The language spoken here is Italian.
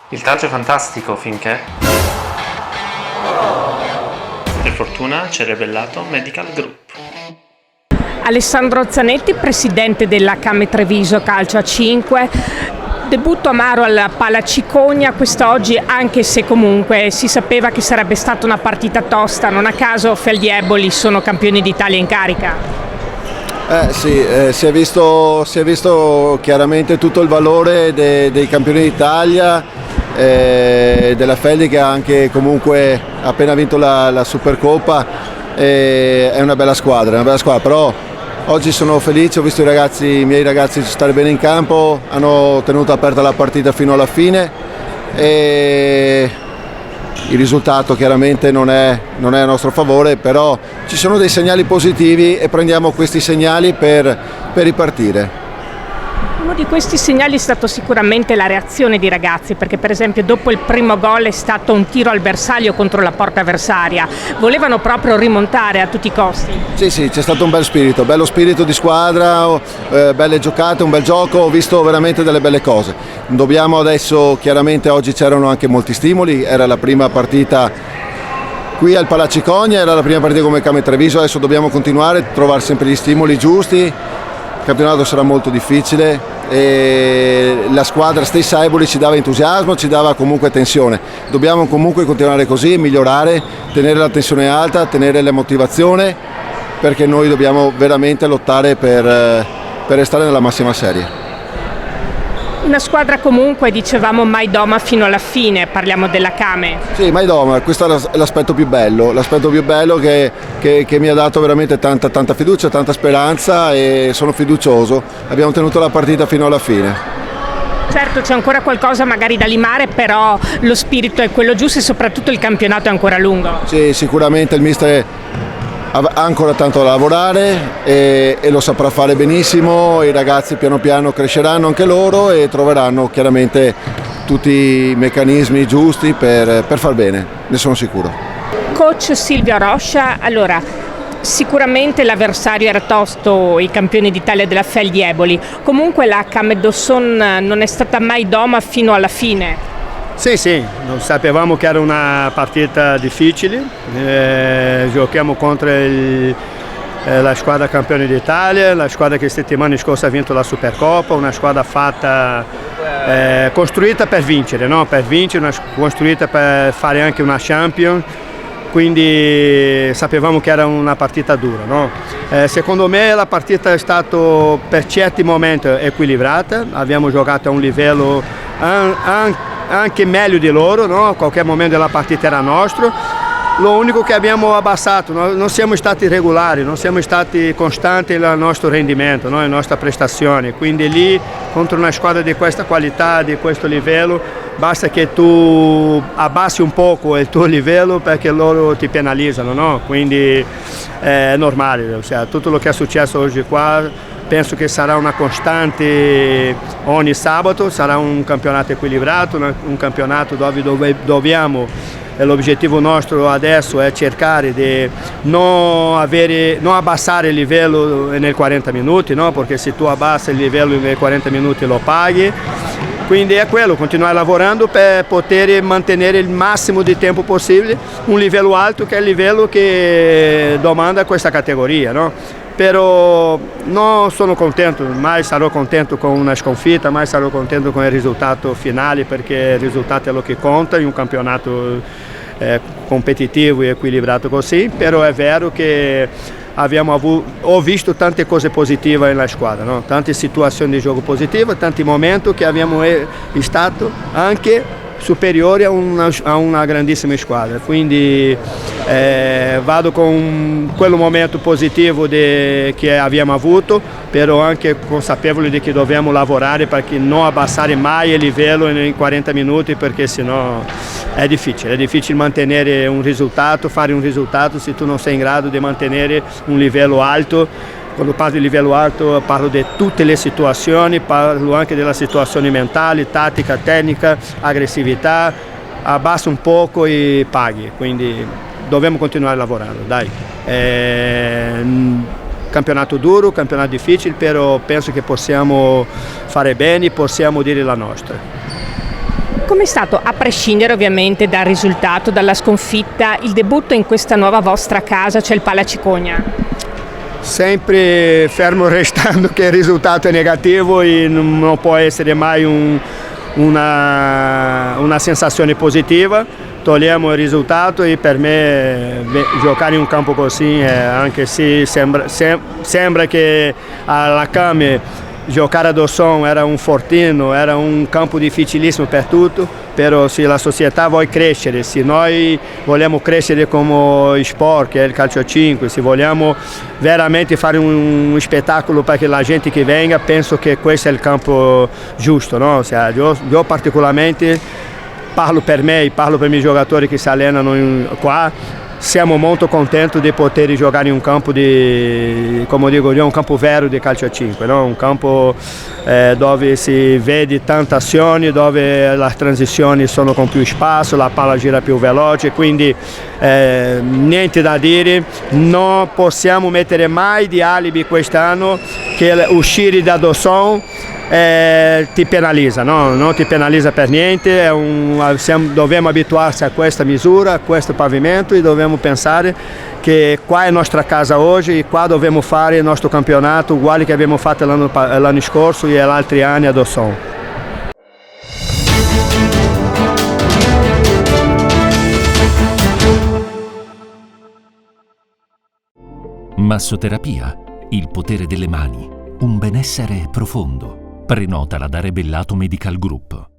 Il calcio è fantastico finché, per fortuna, ci ha rivelato Medical Group. Alessandro Zanetti, presidente della Came Treviso Calcio a 5. Debutto amaro alla Pala Cicogna quest'oggi, anche se comunque si sapeva che sarebbe stata una partita tosta. Non a caso Feldieboli sono campioni d'Italia in carica. Sì, si è visto chiaramente tutto il valore dei campioni d'Italia, della Feldi, che ha anche comunque appena vinto la Supercoppa. È una bella squadra, però oggi sono felice, ho visto i miei ragazzi stare bene in campo, hanno tenuto aperta la partita fino alla fine e il risultato chiaramente non è a nostro favore, però ci sono dei segnali positivi e prendiamo questi segnali per ripartire. Uno di questi segnali è stato sicuramente la reazione dei ragazzi, perché per esempio dopo il primo gol è stato un tiro al bersaglio contro la porta avversaria, volevano proprio rimontare a tutti i costi. Sì, c'è stato un bello spirito di squadra, belle giocate, un bel gioco, ho visto veramente delle belle cose. Dobbiamo adesso, chiaramente oggi c'erano anche molti stimoli, era la prima partita qui al Pala Cicogna, era la prima partita come Came Treviso, adesso dobbiamo continuare a trovare sempre gli stimoli giusti. Il campionato sarà molto difficile e la squadra stessa Eboli ci dava entusiasmo, ci dava comunque tensione. Dobbiamo comunque continuare così, migliorare, tenere la tensione alta, tenere la motivazione, perché noi dobbiamo veramente lottare per restare nella massima serie. Una squadra comunque, dicevamo, mai doma fino alla fine, parliamo della Came. Sì, mai doma, questo è l'aspetto più bello che mi ha dato veramente tanta fiducia, tanta speranza e sono fiducioso. Abbiamo tenuto la partita fino alla fine. Certo, c'è ancora qualcosa magari da limare, però lo spirito è quello giusto e soprattutto il campionato è ancora lungo. Sì, sicuramente il mister ha ancora tanto da lavorare e lo saprà fare benissimo, i ragazzi piano piano cresceranno anche loro e troveranno chiaramente tutti i meccanismi giusti per far bene, ne sono sicuro. Coach Silvio Roscia, allora sicuramente l'avversario era tosto, i campioni d'Italia della Feldieboli, comunque la Came Dosson non è stata mai doma fino alla fine. Sì, sapevamo che era una partita difficile, giochiamo contro la squadra campione d'Italia, la squadra che settimana scorsa ha vinto la Supercoppa, una squadra costruita per vincere, no? Costruita per fare anche una Champions, quindi sapevamo che era una partita dura, no? Secondo me la partita è stata per certi momenti equilibrata, abbiamo giocato a un livello anche meglio di loro, no? A qualche momento della partita era nostro. Lo unico che abbiamo abbassato, non siamo stati regolari, non siamo stati costanti nel nostro rendimento, no? Nelle nostre prestazioni, quindi lì contro una squadra di questa qualità, di questo livello, basta che tu abbassi un poco il tuo livello perché loro ti penalizzano, no? Quindi è normale, ossia, tutto lo che è successo oggi qua penso che sarà una costante ogni sabato, sarà un campionato equilibrato, un campionato dove dobbiamo, l'obiettivo nostro adesso è cercare di non abbassare il livello nei 40 minuti, no? Perché se tu abbassi il livello nei 40 minuti lo paghi. Quindi è quello, continuare lavorando per poter mantenere il massimo di tempo possibile un livello alto, che è il livello che domanda questa categoria, no? Però non sono contento, mai sarò contento con una sconfitta, mai sarò contento con il risultato finale, perché il risultato è lo che conta in un campionato competitivo e equilibrato così, però è vero che ho visto tante cose positive nella squadra, no? Tante situazioni di gioco positive, tanti momenti che abbiamo stato anche superiori a una grandissima squadra, quindi vado con quel momento positivo che abbiamo avuto, però anche consapevole di che dobbiamo lavorare per non abbassare mai il livello in 40 minuti, perché sennò è difficile mantenere un risultato, fare un risultato se tu non sei in grado di mantenere un livello alto. Quando parlo di livello alto parlo di tutte le situazioni, parlo anche della situazione mentale, tattica, tecnica, aggressività, abbassa un poco e paghi, quindi dobbiamo continuare lavorando, dai. campionato duro, campionato difficile, però penso che possiamo fare bene, possiamo dire la nostra. Com'è stato, a prescindere ovviamente dal risultato, dalla sconfitta, il debutto in questa nuova vostra casa, cioè il Palacicogna? Sempre fermo restando che il risultato è negativo e non può essere mai una sensazione positiva. Togliamo il risultato e per me giocare in un campo così, anche se sembra che alla Came giocare ad Osson era un fortino, era un campo difficilissimo per tutto, però se la società vuole crescere, se noi vogliamo crescere come sport, che è il calcio a 5, se vogliamo veramente fare un spettacolo per la gente che venga, penso che questo è il campo giusto, no? Io particolarmente parlo per me, parlo per i miei giocatori che si allenano qua. Siamo molto contenti di poter giocare in un campo come dico io, un campo vero di calcio a 5, no? Un campo dove si vede tante azioni, dove le transizioni sono con più spazio, la palla gira più veloce, quindi niente da dire, non possiamo mettere mai di alibi quest'anno che uscire da Dosson ti penalizza, no? Non ti penalizza per niente, dobbiamo abituarci a questa misura, a questo pavimento e dobbiamo pensare che qua è la nostra casa oggi e qua dobbiamo fare il nostro campionato uguale che abbiamo fatto l'anno scorso e gli altri anni ad Osson. Massoterapia, il potere delle mani, un benessere profondo. Prenotala da Rebellato Medical Group.